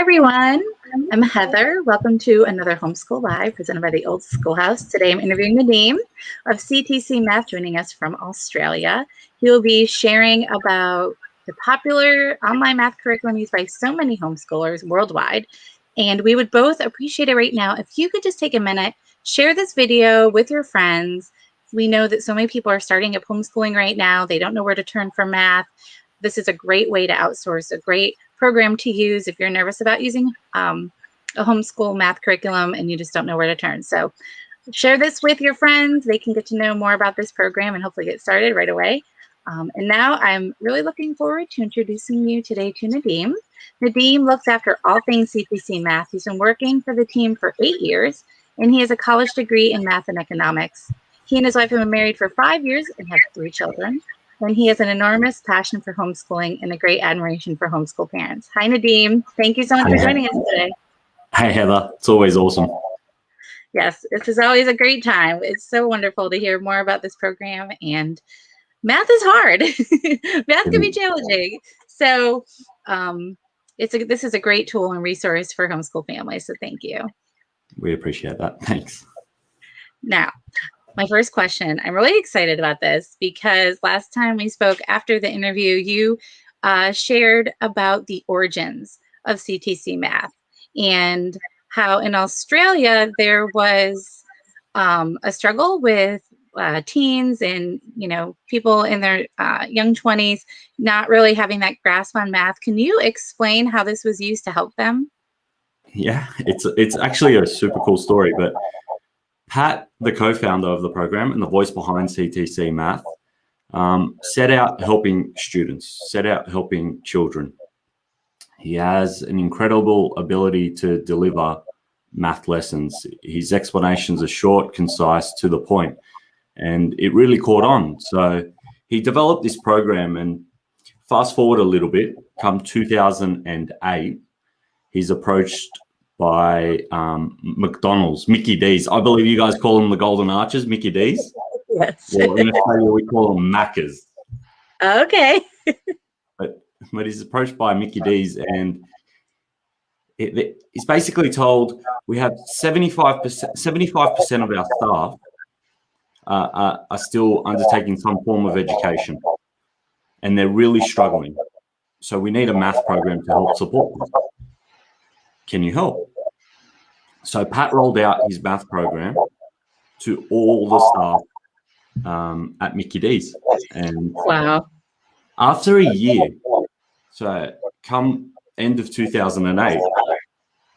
Everyone. I'm Heather. Welcome to another Homeschool Live presented by the Old Schoolhouse. Today I'm interviewing Nadim of CTCMath joining us from Australia. He will be sharing about the popular online math curriculum used by so many homeschoolers worldwide. And we would both appreciate it right now if you could just take a minute, share this video with your friends. We know that so many people are starting up homeschooling right now. They don't know where to turn for math. This is a great way to outsource, a great program to use if you're nervous about using a homeschool math curriculum and you just don't know where to turn. So share this with your friends. They can get to know more about this program and hopefully get started right away. And now I'm really looking forward to introducing you today to Nadim. Nadim looks after all things CTCMath. He's been working for the team for 8 years, and he has a college degree in math and economics. He and his wife have been married for 5 years and have 3 children. And he has an enormous passion for homeschooling and a great admiration for homeschool parents. Hi, Nadim. Thank you so much for joining us today. Hey, Heather. It's always awesome. Yes, this is always a great time. It's so wonderful to hear more about this program. And math is hard. Math can be challenging. So this is a great tool and resource for homeschool families. So thank you. We appreciate that. Thanks. Now, my first question, I'm really excited about this because last time we spoke after the interview, you shared about the origins of CTCMath and how in Australia there was a struggle with teens and people in their young 20s not really having that grasp on math. Can you explain how this was used to help them? Yeah, it's actually a super cool story, but Pat, the co-founder of the program and the voice behind CTCMath, set out helping students, set out helping children. He has an incredible ability to deliver math lessons. His explanations are short, concise, to the point, and it really caught on. So he developed this program, and fast forward a little bit, come 2008, he's approached by McDonald's, Mickey D's. I believe you guys call them the Golden Arches, Mickey D's. Yes. Well, in Australia, we call them Maccas. Okay. But he's approached by Mickey D's, and he's basically told we have 75% of our staff are still undertaking some form of education, and they're really struggling. So we need a math program to help support them. Can you help? So Pat rolled out his math program to all the staff at Mickey D's. And wow. After a year, so come end of 2008,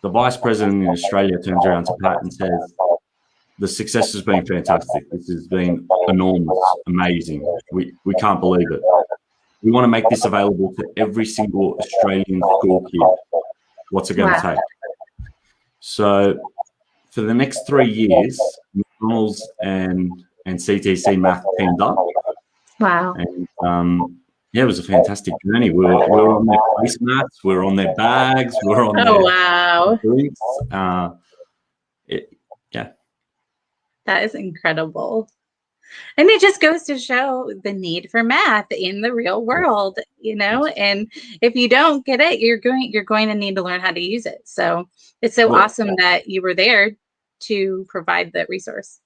the vice president in Australia turns around to Pat and says, the success has been fantastic. This has been enormous, amazing. We can't believe it. We want to make this available to every single Australian school kid. What's it going to take? So for the next 3 years, McDonald's and CTCMath teamed up. Wow. And yeah, it was a fantastic journey. We were on their placemats, we were on their bags, we were on their wow. drinks. Yeah. That is incredible. And it just goes to show the need for math in the real world, and if you don't get it, you're going to need to learn how to use it. So it's so awesome that you were there to provide that resource.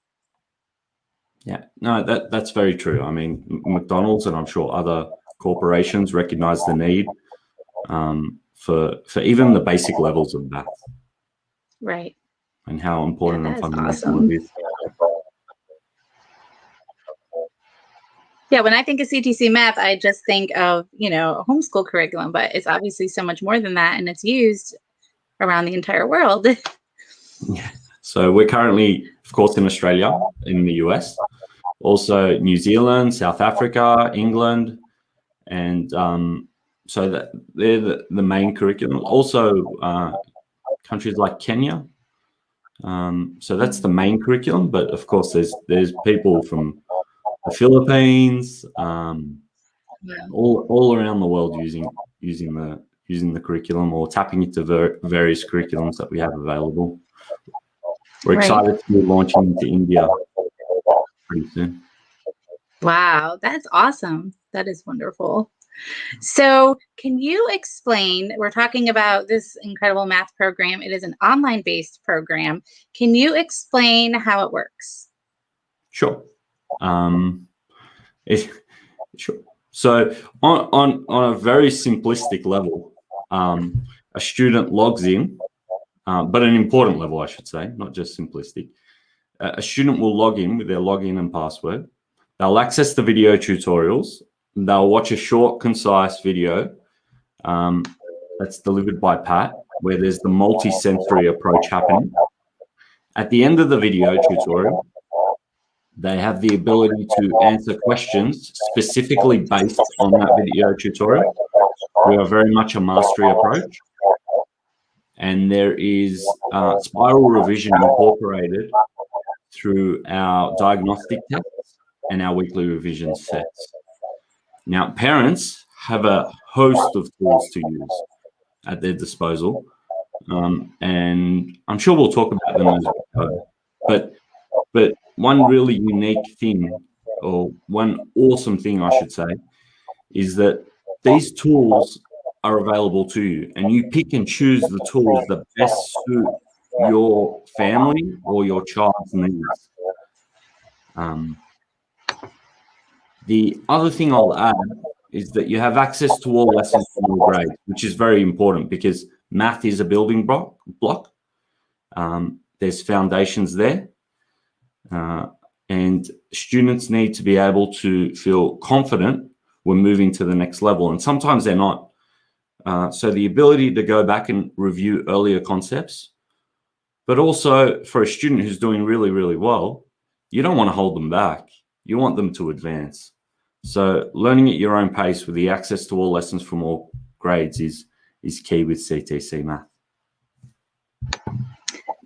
Yeah, no, that's very true. I mean, McDonald's and I'm sure other corporations recognize the need for even the basic levels of math. Right. And how important and fundamental awesome. it is. Yeah, when I think of CTCMath, I just think of, a homeschool curriculum, but it's obviously so much more than that, and it's used around the entire world. Yeah. So we're currently, of course, in Australia, in the US, also New Zealand, South Africa, England, and so that they're the main curriculum. Also, countries like Kenya. So that's the main curriculum, but of course, there's people from the Philippines, all around the world using the curriculum or tapping into various curriculums that we have available. We're excited to be launching into India pretty soon. Wow, that's awesome. That is wonderful. So can you explain, we're talking about this incredible math program. It is an online-based program. Can you explain how it works? Sure. Sure. So on a very simplistic level, a student logs in, but an important level, I should say, not just simplistic. A student will log in with their login and password. They'll access the video tutorials. They'll watch a short, concise video that's delivered by Pat, where there's the multi-sensory approach happening. At the end of the video tutorial, they have the ability to answer questions specifically based on that video tutorial. We are very much a mastery approach. And there is spiral revision incorporated through our diagnostic tests and our weekly revision sets. Now, parents have a host of tools to use at their disposal, and I'm sure we'll talk about them as we go. But one really unique thing, or one awesome thing, I should say, is that these tools are available to you, and you pick and choose the tools that best suit your family or your child's needs. The other thing I'll add is that you have access to all lessons from your grade, which is very important because math is a building block. There's foundations there, and students need to be able to feel confident when moving to the next level, and sometimes they're not. So the ability to go back and review earlier concepts, but also for a student who's doing really, really well, you don't want to hold them back. You want them to advance. So learning at your own pace with the access to all lessons from all grades is key with CTCMath.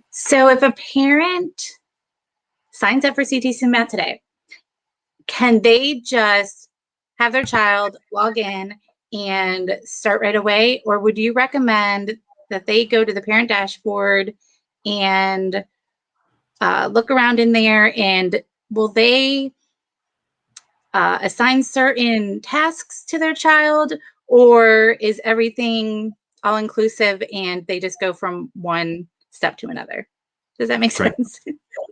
So if a parent signs up for CTCMath today, can they just have their child log in and start right away? Or would you recommend that they go to the parent dashboard and look around in there, and will they assign certain tasks to their child, or is everything all inclusive and they just go from one step to another? Does that make sense?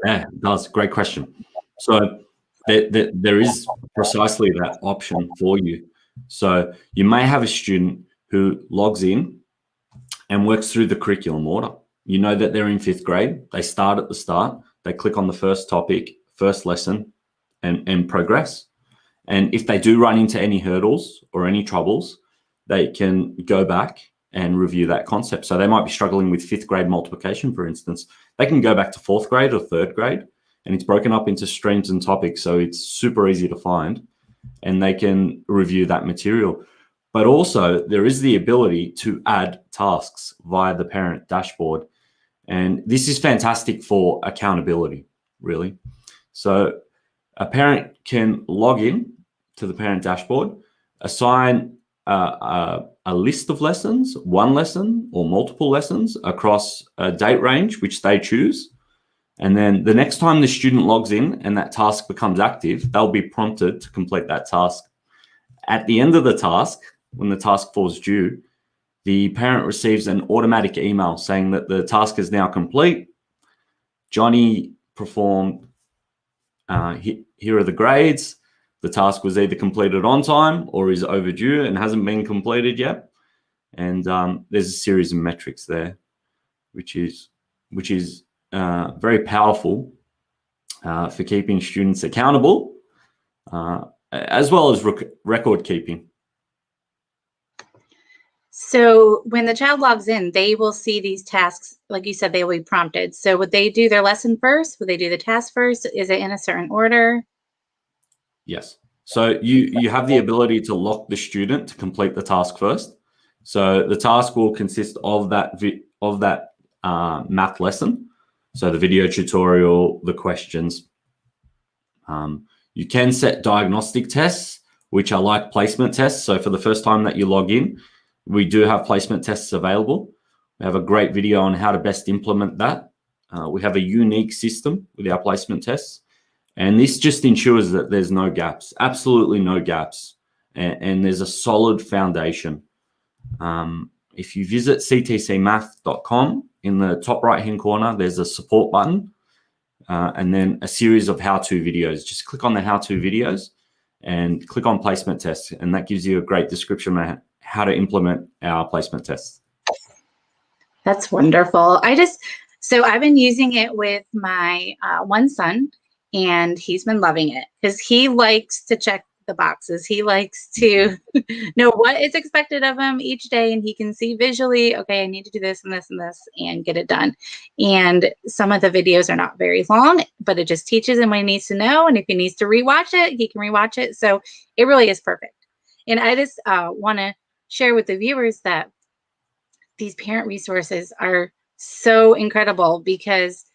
Yeah, it does. Great question. So there is precisely that option for you. So you may have a student who logs in and works through the curriculum order. You know that they're in 5th grade. They start at the start. They click on the first topic, first lesson, and progress. And if they do run into any hurdles or any troubles, they can go back and review that concept. So they might be struggling with 5th grade multiplication, for instance. They can go back to 4th grade or 3rd grade, and it's broken up into streams and topics. So it's super easy to find, and they can review that material. But also there is the ability to add tasks via the parent dashboard. And this is fantastic for accountability, really. So a parent can log in to the parent dashboard, assign a list of lessons, one lesson or multiple lessons across a date range, which they choose. And then the next time the student logs in and that task becomes active, they'll be prompted to complete that task. At the end of the task, when the task falls due, the parent receives an automatic email saying that the task is now complete. Johnny performed, here are the grades. The task was either completed on time or is overdue and hasn't been completed yet. And there's a series of metrics there, which is very powerful for keeping students accountable, as well as record keeping. So when the child logs in, they will see these tasks, like you said, they will be prompted. So would they do their lesson first? Would they do the task first? Is it in a certain order? Yes. So you have the ability to lock the student to complete the task first. So the task will consist of that math lesson. So the video tutorial, the questions. You can set diagnostic tests, which are like placement tests. So for the first time that you log in, we do have placement tests available. We have a great video on how to best implement that. We have a unique system with our placement tests. And this just ensures that there's no gaps, absolutely no gaps. and there's a solid foundation. If you visit ctcmath.com, in the top right-hand corner, there's a support button, and then a series of how-to videos. Just click on the how-to videos and click on placement tests, and that gives you a great description of how to implement our placement tests. That's wonderful. So I've been using it with my one son, and he's been loving it because he likes to check the boxes. He likes to know what is expected of him each day, and he can see visually, okay, I need to do this and this and this and get it done. And some of the videos are not very long, but it just teaches him what he needs to know. And if he needs to rewatch it, he can rewatch it. So it really is perfect. And I just want to share with the viewers that these parent resources are so incredible because,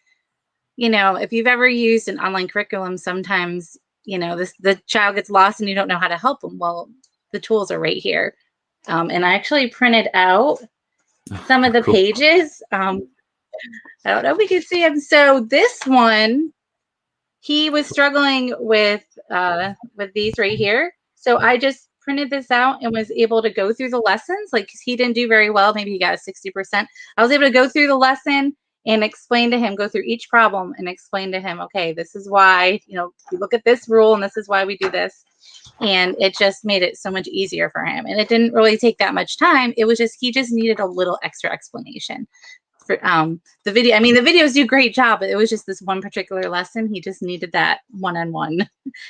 you know, if you've ever used an online curriculum, sometimes, you know, the child gets lost and you don't know how to help them. Well, the tools are right here. And I actually printed out some of the pages. I don't know if we can see them. So this one, he was struggling with these right here. So I just printed this out and was able to go through the lessons. Like he didn't do very well. Maybe he got a 60%. I was able to go through the lesson and explain to him, go through each problem and explain to him, okay, this is why, you know, you look at this rule and this is why we do this. And it just made it so much easier for him. And it didn't really take that much time. It was just, he just needed a little extra explanation. For the video, I mean, the videos do a great job, but it was just this one particular lesson. He just needed that one-on-one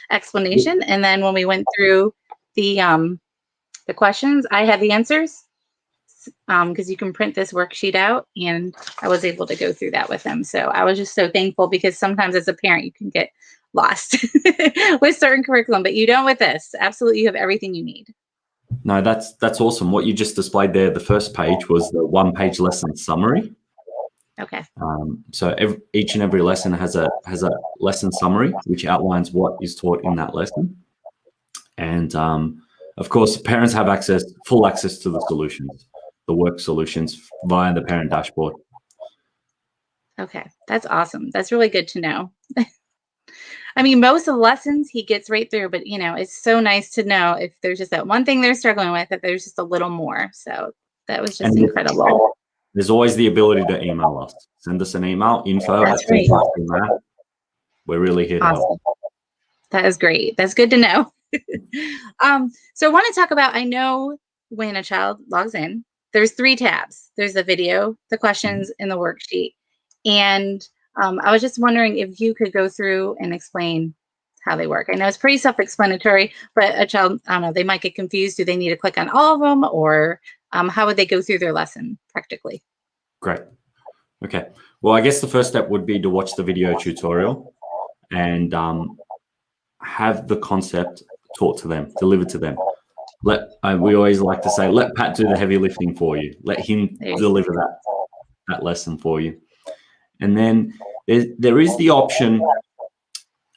explanation. And then when we went through the questions, I had the answers because you can print this worksheet out, and I was able to go through that with him. So I was just so thankful because sometimes as a parent, you can get lost with certain curriculum, but you don't with this. Absolutely, you have everything you need. No, that's awesome. What you just displayed there, the first page was the one-page lesson summary. Okay. So each and every lesson has a lesson summary which outlines what is taught in that lesson, and of course, parents have full access to the solutions, the work solutions via the parent dashboard. Okay, that's awesome. That's really good to know. I mean, most of the lessons he gets right through, but you know, it's so nice to know if there's just that one thing they're struggling with, that there's just a little more. So that was just incredible. There's always the ability to email us. Send us an email, info@CTCMath. We're really here to help. That is great. That's good to know. So I want to talk about, I know when a child logs in, there's 3 tabs. There's the video, the questions, and the worksheet. And I was just wondering if you could go through and explain how they work. I know it's pretty self-explanatory, but a child, I don't know, they might get confused. Do they need to click on all of them, or how would they go through their lesson practically? Great. Okay. Well, I guess the first step would be to watch the video tutorial and have the concept taught to them, delivered to them. We always like to say, let Pat do the heavy lifting for you. Let him deliver that lesson for you. And then there is the option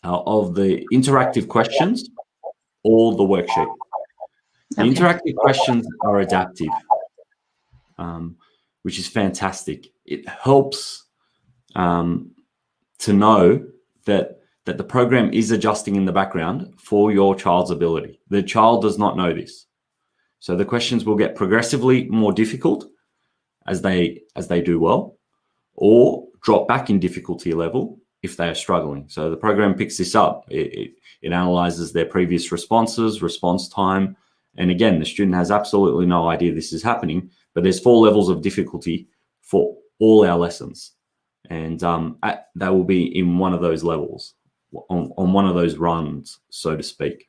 of the interactive questions or the worksheet. The interactive questions are adaptive, which is fantastic. It helps to know that the program is adjusting in the background for your child's ability. The child does not know this. So the questions will get progressively more difficult as they do well, or drop back in difficulty level if they are struggling. So the program picks this up. It analyzes their previous responses, response time. And again, the student has absolutely no idea this is happening, but there's 4 levels of difficulty for all our lessons. And they will be in one of those levels, on one of those runs, so to speak.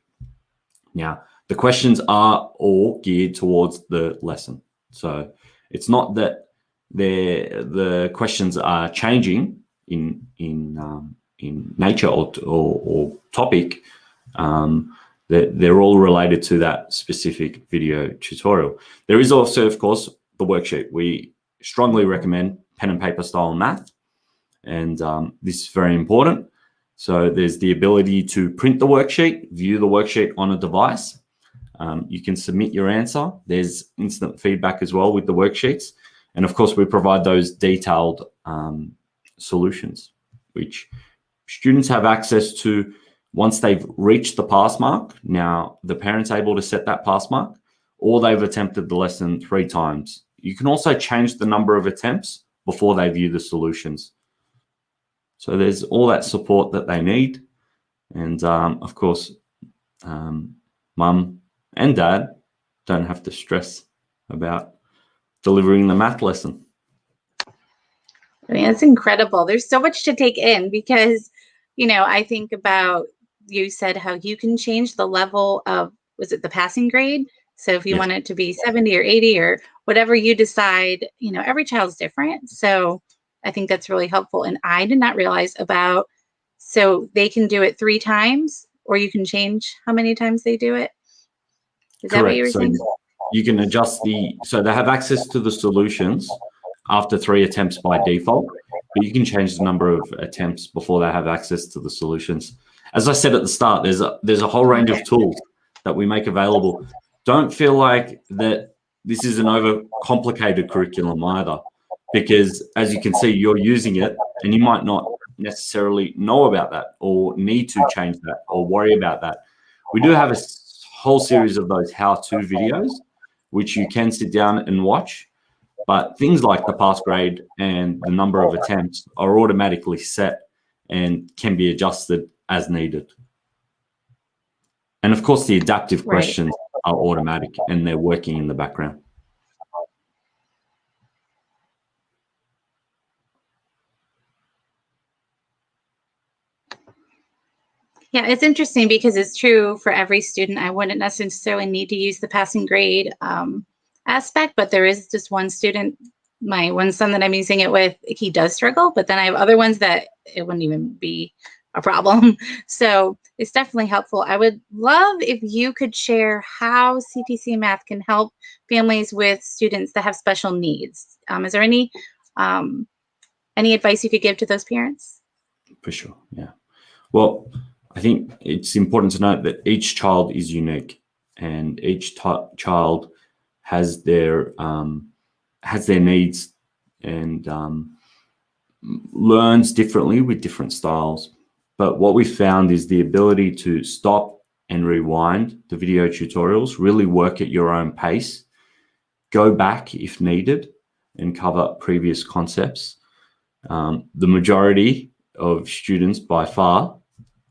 Now, the questions are all geared towards the lesson. So it's not that the questions are changing in nature or topic. They're all related to that specific video tutorial. There is also, of course, the worksheet. We strongly recommend pen and paper style math, and this is very important. So there's the ability to print the worksheet, view the worksheet on a device. You can submit your answer. There's instant feedback as well with the worksheets. And of course, we provide those detailed solutions, which students have access to Once they've reached the pass mark, now the parent's able to set that pass mark, or they've attempted the lesson 3 times. You can also change the number of attempts before they view the solutions. So there's all that support that they need. And of course, mum and dad don't have to stress about delivering the math lesson. I mean, it's incredible. There's so much to take in because, you know, I think about, you said how you can change the level of, was it the passing grade? So if you want it to be 70 or 80 or whatever you decide, you know, every child's different. So I think that's really helpful. And I did not realize about, so they can do it 3 times, or you can change how many times they do it. Is that what you were saying? You can adjust so they have access to the solutions after 3 attempts by default, but you can change the number of attempts before they have access to the solutions. As I said at the start, there's a whole range of tools that we make available. Don't feel like that this is an overcomplicated curriculum either, because as you can see, you're using it and you might not necessarily know about that or need to change that or worry about that. We do have a whole series of those how-to videos, which you can sit down and watch. But things like the pass grade and the number of attempts are automatically set and can be adjusted as needed. And of course, the adaptive questions are automatic and they're working in the background. Yeah, it's interesting because it's true for every student. I wouldn't necessarily need to use the passing grade aspect, but there is just one student, my one son that I'm using it with, he does struggle, but then I have other ones that it wouldn't even be a problem. So it's definitely helpful. I would love if you could share how CTCMath can help families with students that have special needs. Is there any advice you could give to those parents? For sure, yeah. Well, I think it's important to note that each child is unique, and each child has their needs and learns differently with different styles. But what we found is the ability to stop and rewind the video tutorials, really work at your own pace, go back if needed, and cover previous concepts. The majority of students, by far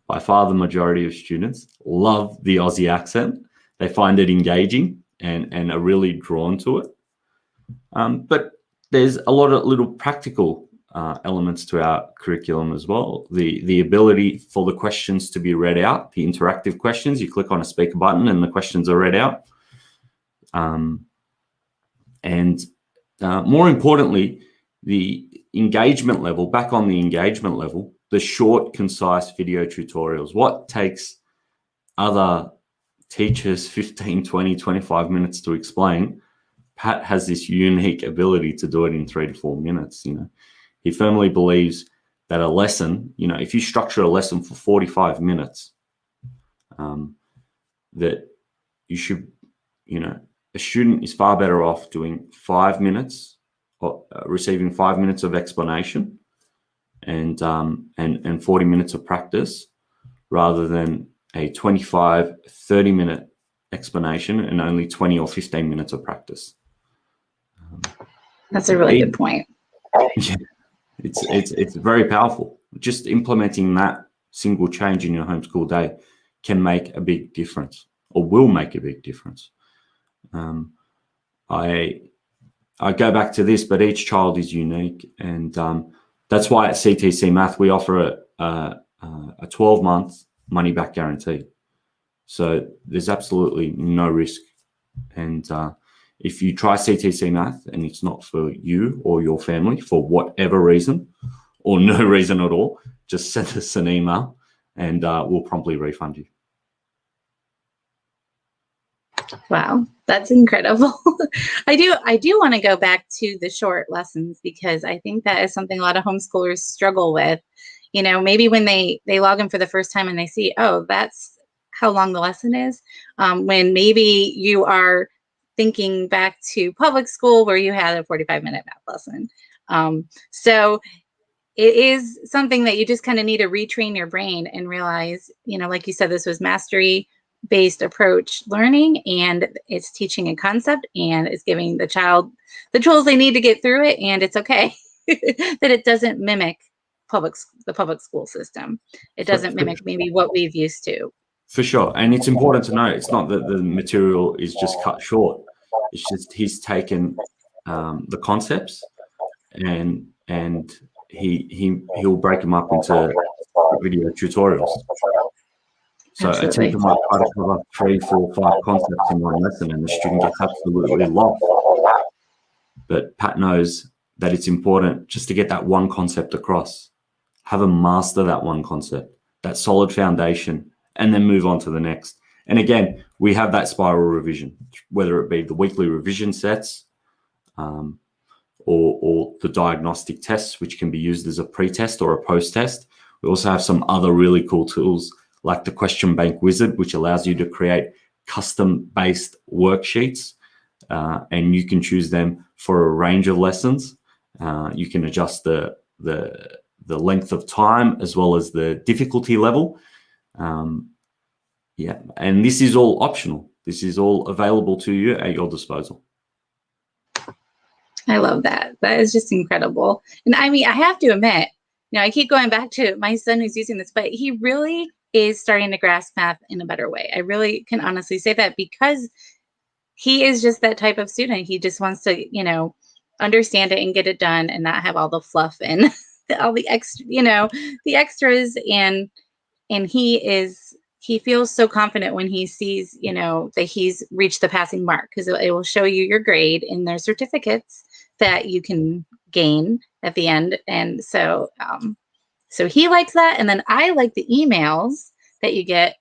the majority of students love the Aussie accent. They find it engaging and are really drawn to it. But there's a lot of little practical elements to our curriculum as well. The ability for the questions to be read out, the interactive questions, you click on a speaker button and the questions are read out. More importantly, the engagement level, back on the engagement level, the short, concise video tutorials. What takes other teachers 15, 20, 25 minutes to explain, Pat has this unique ability to do it in 3 to 4 minutes. You know, he firmly believes that a lesson, you know, if you structure a lesson for 45 minutes, that you should, you know, a student is far better off doing 5 minutes or receiving 5 minutes of explanation and 40 minutes of practice, rather than a 25, 30-minute explanation and only 20 or 15 minutes of practice. That's a really good point. Yeah, it's very powerful. Just implementing that single change in your homeschool day can make a big difference, or will make a big difference. I go back to this, but each child is unique, and that's why at CTCMath we offer a 12-month money-back guarantee. So there's absolutely no risk. And if you try CTCMath and it's not for you or your family for whatever reason, or no reason at all, just send us an email and we'll promptly refund you. Wow, that's incredible. I do want to go back to the short lessons, because I think that is something a lot of homeschoolers struggle with. You know, maybe when they log in for the first time and they see, oh, that's how long the lesson is, when maybe you are thinking back to public school where you had a 45-minute math lesson. So it is something that you just kind of need to retrain your brain and realize, like you said, this was mastery based approach learning, and it's teaching a concept and it's giving the child the tools they need to get through it. And it's okay that it doesn't mimic the public school system. It doesn't mimic maybe what we've used to. For sure. And it's important to know it's not that the material is just cut short. It's just he's taken the concepts and he'll break them up into video tutorials. So Absolutely. a teacher might try to cover 3, 4, 5 concepts in one lesson, and the student gets absolutely lost. But Pat knows that it's important just to get that one concept across, have them master that one concept, that solid foundation, and then move on to the next. And again, we have that spiral revision, whether it be the weekly revision sets or the diagnostic tests, which can be used as a pre-test or a post-test. We also have some other really cool tools like the Question Bank Wizard, which allows you to create custom-based worksheets, and you can choose them for a range of lessons. You can adjust the length of time as well as the difficulty level. Yeah, and this is all optional. This is all available to you at your disposal. I love that. That is just incredible. And I mean, I have to admit, I keep going back to my son who's using this, but he really is starting to grasp math in a better way. I really can honestly say that because he is just that type of student. He just wants to, understand it and get it done and not have all the fluff and all the extra, the extras. And he feels so confident when he sees, that he's reached the passing mark, because it will show you your grade in their certificates that you can gain at the end. And so he likes that. And then I like the emails that you get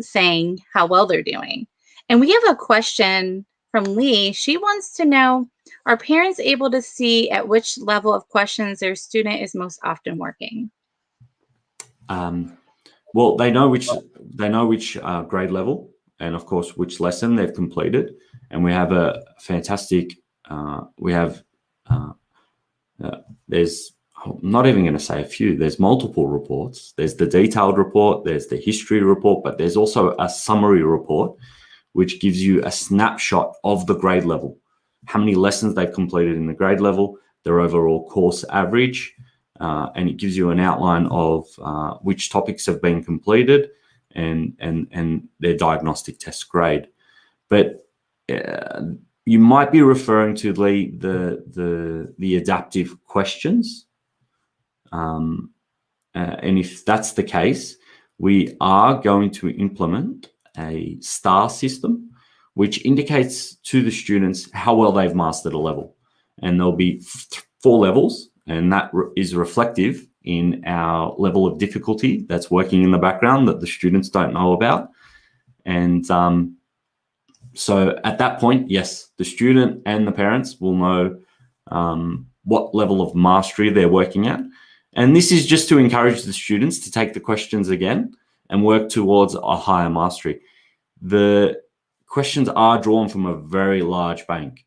saying how well they're doing. And we have a question from Lee. She wants to know, are parents able to see at which level of questions their student is most often working? Well, they know which grade level, and of course which lesson they've completed. And we have a fantastic. There's, I'm not even going to say a few. There's multiple reports. There's the detailed report. There's the history report, but there's also a summary report, which gives you a snapshot of the grade level, how many lessons they've completed in the grade level, their overall course average. And it gives you an outline of which topics have been completed and their diagnostic test grade. But you might be referring to the adaptive questions. And if that's the case, we are going to implement a STAR system, which indicates to the students how well they've mastered a level. And there'll be 4 levels. And that is reflective in our level of difficulty that's working in the background that the students don't know about. And so at that point, yes, the student and the parents will know what level of mastery they're working at. And this is just to encourage the students to take the questions again and work towards a higher mastery. The questions are drawn from a very large bank,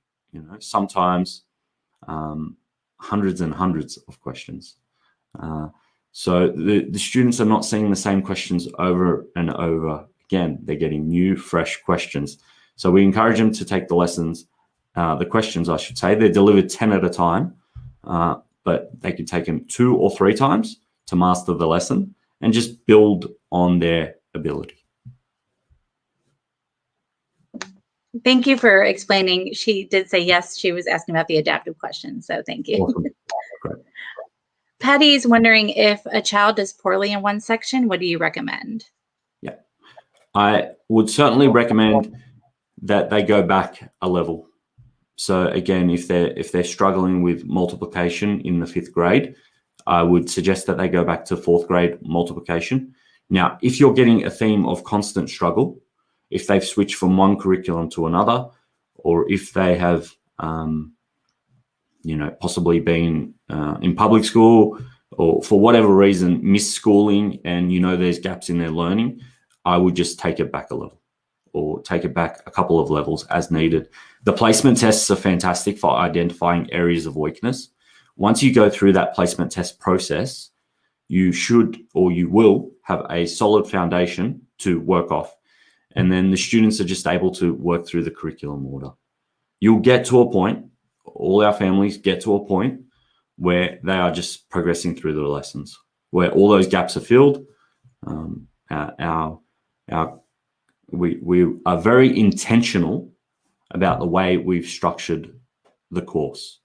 sometimes hundreds and hundreds of questions. So the students are not seeing the same questions over and over again. They're getting new, fresh questions. So we encourage them to take the questions, I should say. They're delivered 10 at a time, but they can take them 2 or 3 times to master the lesson and just build on their ability. Thank you for explaining. She did say yes, she was asking about the adaptive questions, so thank you. Awesome. Great. Patty's wondering, if a child does poorly in one section, what do you recommend? Yeah, I would certainly recommend that they go back a level. So again, if they're struggling with multiplication in the 5th grade, I would suggest that they go back to 4th grade multiplication. Now, if you're getting a theme of constant struggle, if they've switched from one curriculum to another, or if they have, possibly been in public school, or for whatever reason missed schooling, and there's gaps in their learning, I would just take it back a level, or take it back a couple of levels as needed. The placement tests are fantastic for identifying areas of weakness. once you go through that placement test process, you should or you will have a solid foundation to work off. And then the students are just able to work through the curriculum order. You'll get to a point, all our families get to a point where they are just progressing through the lessons, where all those gaps are filled. We are very intentional about the way we've structured the course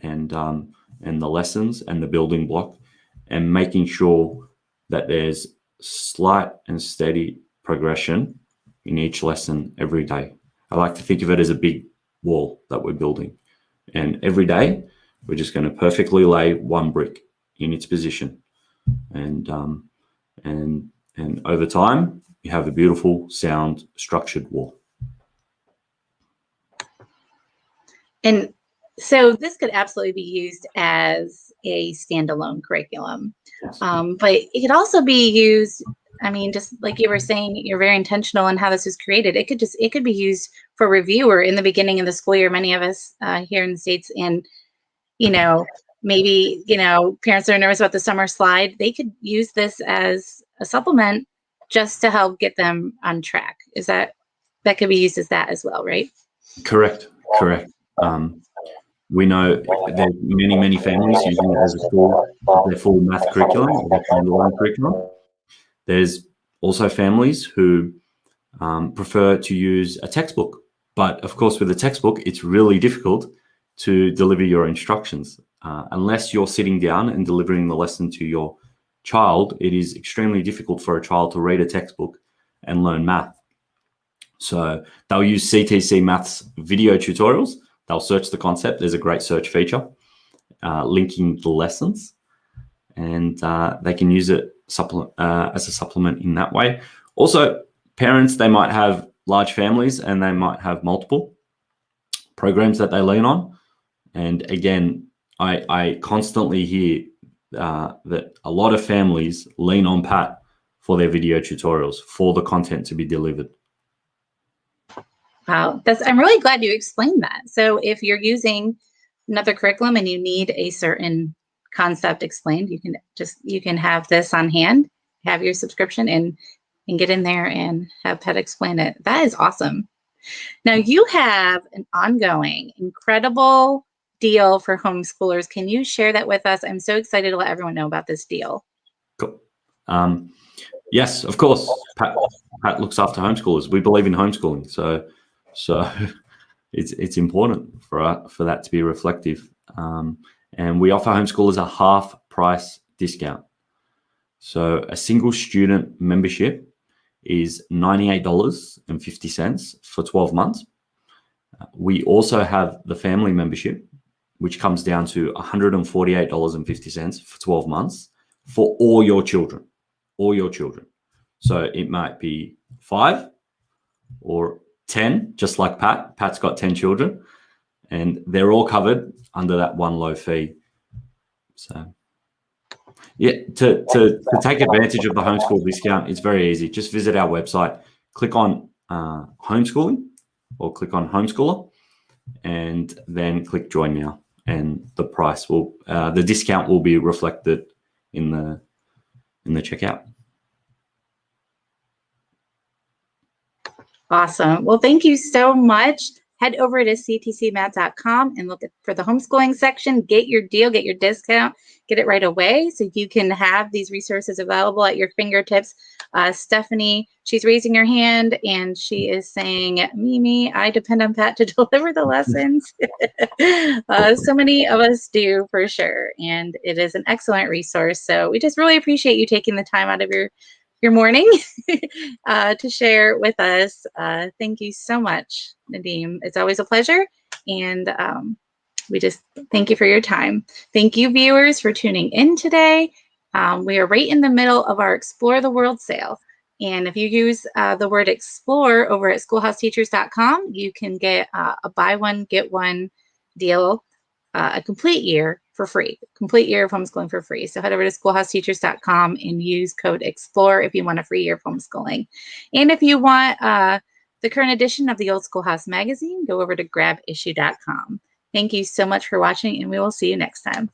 and the lessons and the building block, and making sure that there's slight and steady progression in each lesson every day. I like to think of it as a big wall that we're building, and every day we're just going to perfectly lay one brick in its position, and over time you have a beautiful, sound, structured wall. And so this could absolutely be used as a standalone curriculum, but it could also be used, I mean, just like you were saying, you're very intentional in how this is created. It could be used for review or in the beginning of the school year. Many of us here in the States, and maybe parents are nervous about the summer slide. They could use this as a supplement just to help get them on track. That could be used as that as well, right? Correct. We know there's many families using it as their full math curriculum or their standalone curriculum. There's also families who prefer to use a textbook, but of course with a textbook it's really difficult to deliver your instructions unless you're sitting down and delivering the lesson to your child. It is extremely difficult for a child to read a textbook and learn math. So they'll use CTCMath's video tutorials. They'll search the concept. There's a great search feature linking the lessons, and they can use it as a supplement in that way. Also, parents, they might have large families and they might have multiple programs that they lean on. And again, I constantly hear that a lot of families lean on Pat for their video tutorials, for the content to be delivered. Wow, I'm really glad you explained that. So if you're using another curriculum and you need a certain concept explained, you can have this on hand, have your subscription, and get in there and have Pat explain it. That is awesome. Now you have an ongoing incredible deal for homeschoolers. Can you share that with us? I'm so excited to let everyone know about this deal. Cool. Yes, of course. Pat looks after homeschoolers. We believe in homeschooling, so it's important for that to be reflective. And we offer homeschoolers a half price discount. So a single student membership is $98.50 for 12 months. We also have the family membership, which comes down to $148.50 for 12 months for all your children. So it might be 5 or 10, just like Pat. Pat's got 10 children, and they're all covered under that one low fee. So yeah, to take advantage of the homeschool discount, it's very easy. Just visit our website, click on homeschooling or click on homeschooler, and then click join now. And the price the discount will be reflected in the checkout. Awesome. Well, thank you so much. Head over to ctcmath.com and look for the homeschooling section. Get your deal, get your discount, get it right away so you can have these resources available at your fingertips. Stephanie, she's raising her hand and she is saying, Mimi, I depend on Pat to deliver the lessons. So many of us do, for sure. And it is an excellent resource. So we just really appreciate you taking the time out of your morning to share with us. Thank you so much, Nadim. It's always a pleasure. And we just thank you for your time. Thank you, viewers, for tuning in today. We are right in the middle of our Explore the World sale. And if you use the word explore over at schoolhouseteachers.com, you can get a buy one, get one deal, a complete year for free, complete year of homeschooling for free. So head over to schoolhouseteachers.com and use code EXPLORE if you want a free year of homeschooling. And if you want the current edition of the Old Schoolhouse magazine, go over to grabissue.com. Thank you so much for watching, and we will see you next time.